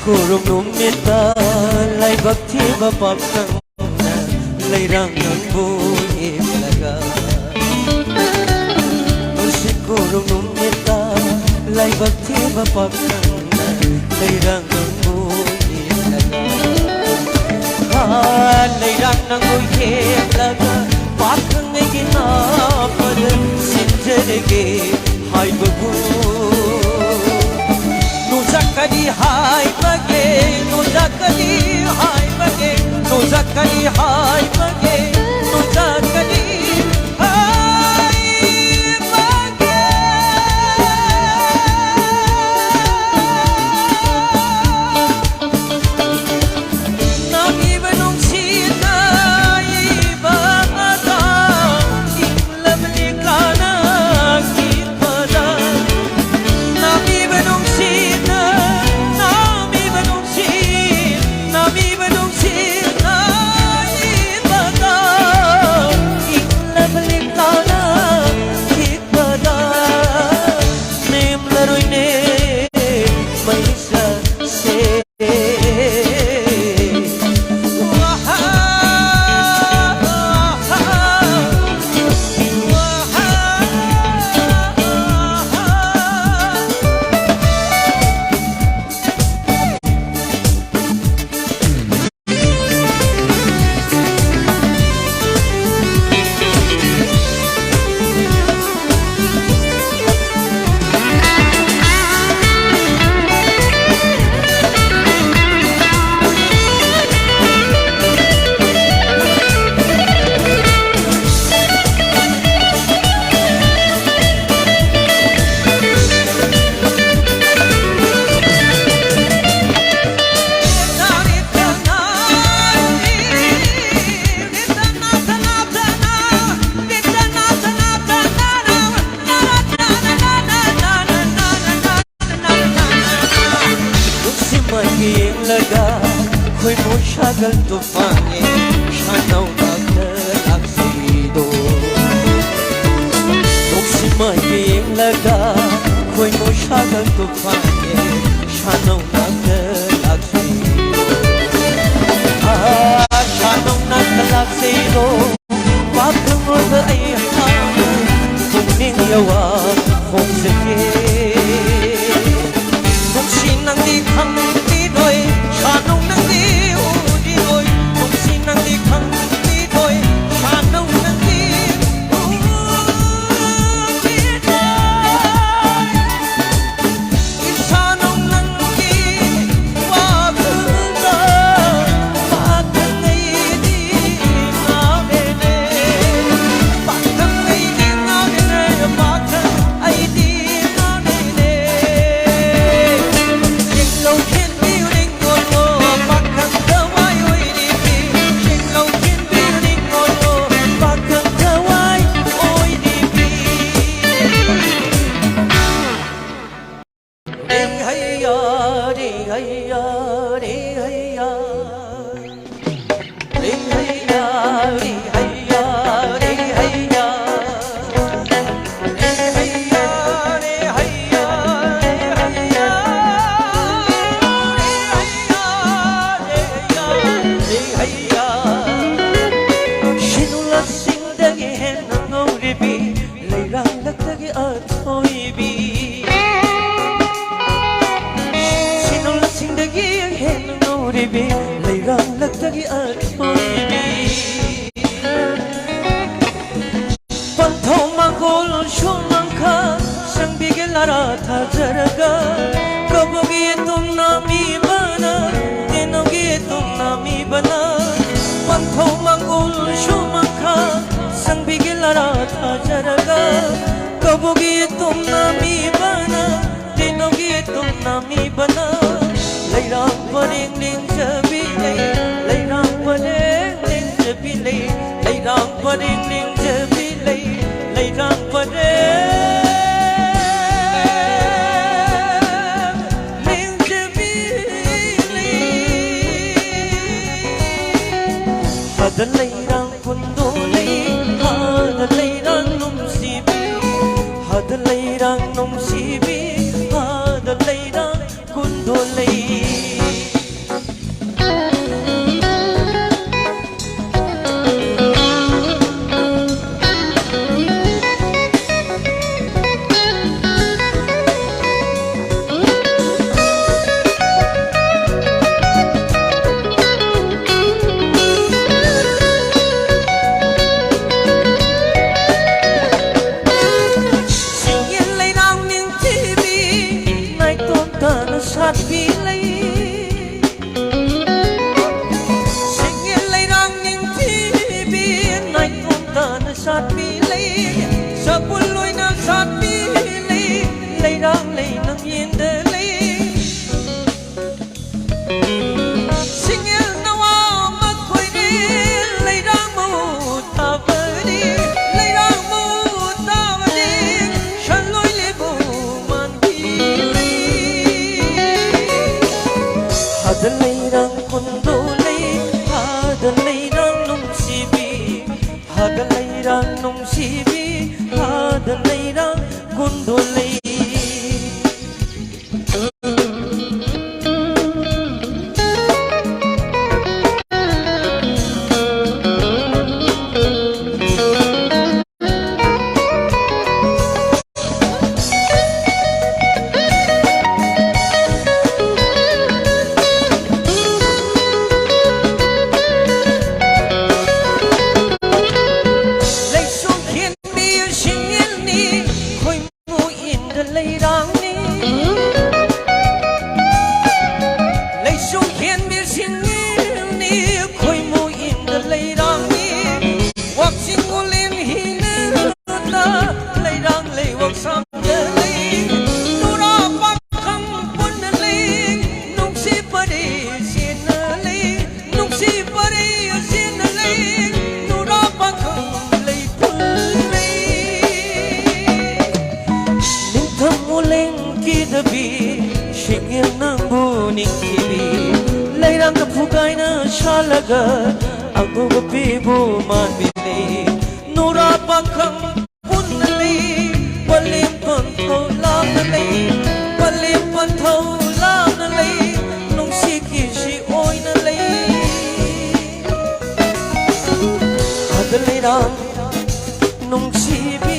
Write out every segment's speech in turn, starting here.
Kurung numita lai bakti bapakang lai rangang bunyi laga Kursi kurung numita lai bakti bapakang lai rangang bunyi laga Lai rangang bunyi laga bakang ay ginapad sinjarege hai babu Nuzakani hai mage, nuzakani hai mage, nuzakani hai mage, nuzakani hai mage. Nami benung sita ibada, ilam nikana kipada. Nami benung sita. Khoi mo shagal tufane shanau nak sido Noksi mai ping laga khoi mo shagal tufane shanau nak sido Shanau nak sido Wakang oda ay hama Kuming yawa kong seke Noksi nang di kang di doy Shanau nang di hayya re hayya re hayya re hayya re hayya re hayya re hayya re hayya re hayya shinula singdagi henna ngoribi leirang laktagi athoibi Be leirang laktagi athoibi panthau magol shumangkha sangbiglara thajaraga kabogi tumnami bana dinogi tumnami bana panthau magol shumangkha sangbiglara thajaraga kabogi tumnami bana dinogi tumnami bana leirang paring ling jabi leirang paring ling jabi leirang paring ling jabi leirang paring ling jabi hada leirang kundolai hada leirang numsibi hada leirang numsibi hada leirang kundolai sát vì lấy sinh yên lấy đang những thi biên anh không ta nó sát vì lấy sợ buồn lối nó sát vì lấy đang lấy nâng yên để lấy sinh yên nó vào mất khôi đi lấy đang mù ta vơi đi lấy đang mù ta vơi đi sân lối lấy bù man đi hada leirang kundolai hada leirang numsibi hada leirang numsibi hada leirang kundolai leirang kapukai na shalaga aku kapibu man bili nura pakhang punali palim panthau lamnali palim panthau lamnali nung siki si oi nalai hada leirang nung sibi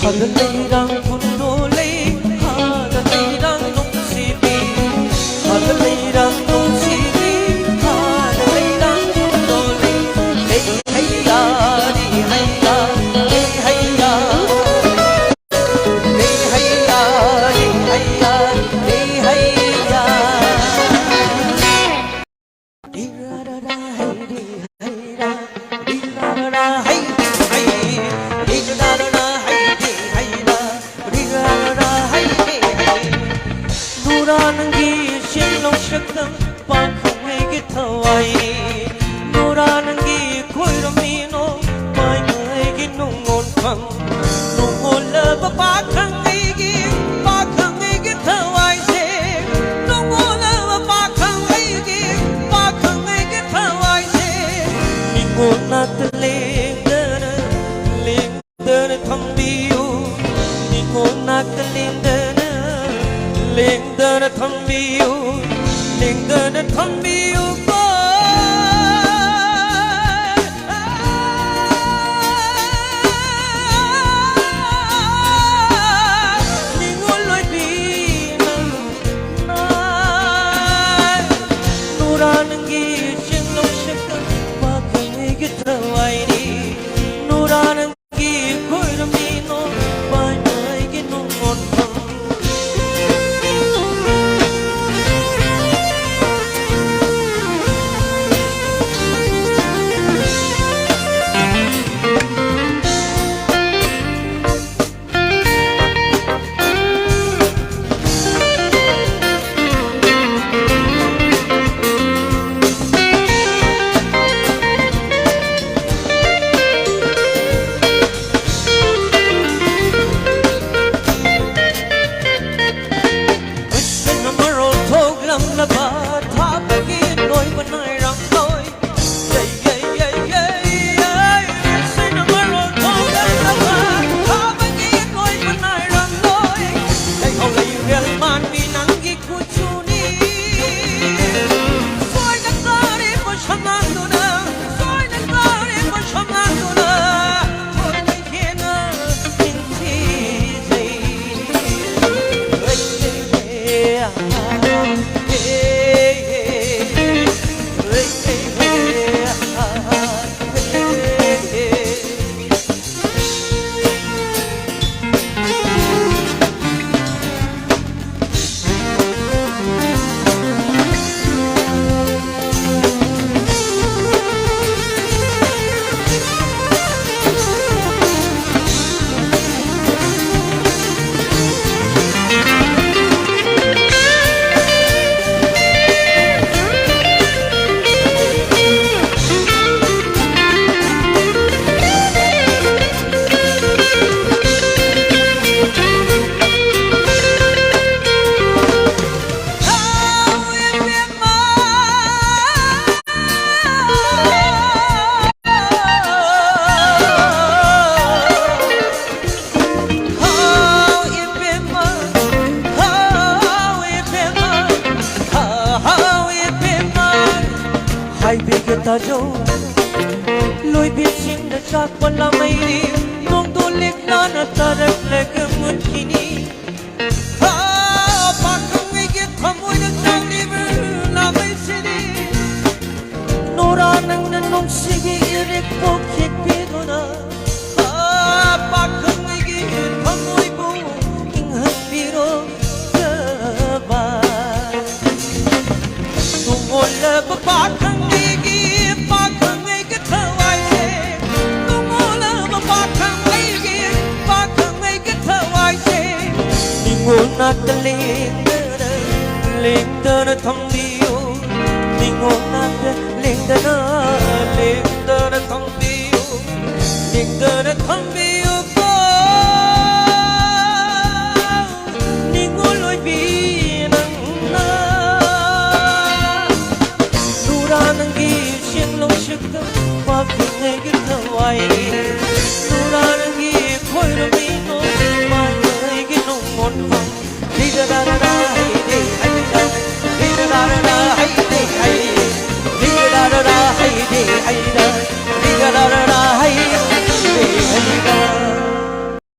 hada leirang kundolai hada leirang numsibi hada leirang numsibi hada leirang kundolai hey hayya re hayya hey hayya re hayya re hayya re hayya Lingdana thambiyo ningo nakta lingdana thambiyo ningo loi bi nang nai nuranangi shinglong shakka ba kame gitawai ni nuranangi koirami no bai mai gi nong on tham ta jo lối biết xin đã chắc quan là mây đi mong tôi liếc nó na ta rất là cái muốn kini ba không nghĩ cái thầm môi được trang đi là mây sẽ đi nora nang nang nong sige irek po kik pito na ba không nghĩ cái thầm môi bu ing hất piro ba tung ngồi là ba không nata lingdana thambiyo ningo nata lingdana thambiyo ba ningo loi bi nang na nuranangi shinglong shakka ba khingai gi thawai nuranangi khoirami no ba ngai gi nong mon phang da da da da hey hey hey da da da da hey hey hey da da da da hey hey hey da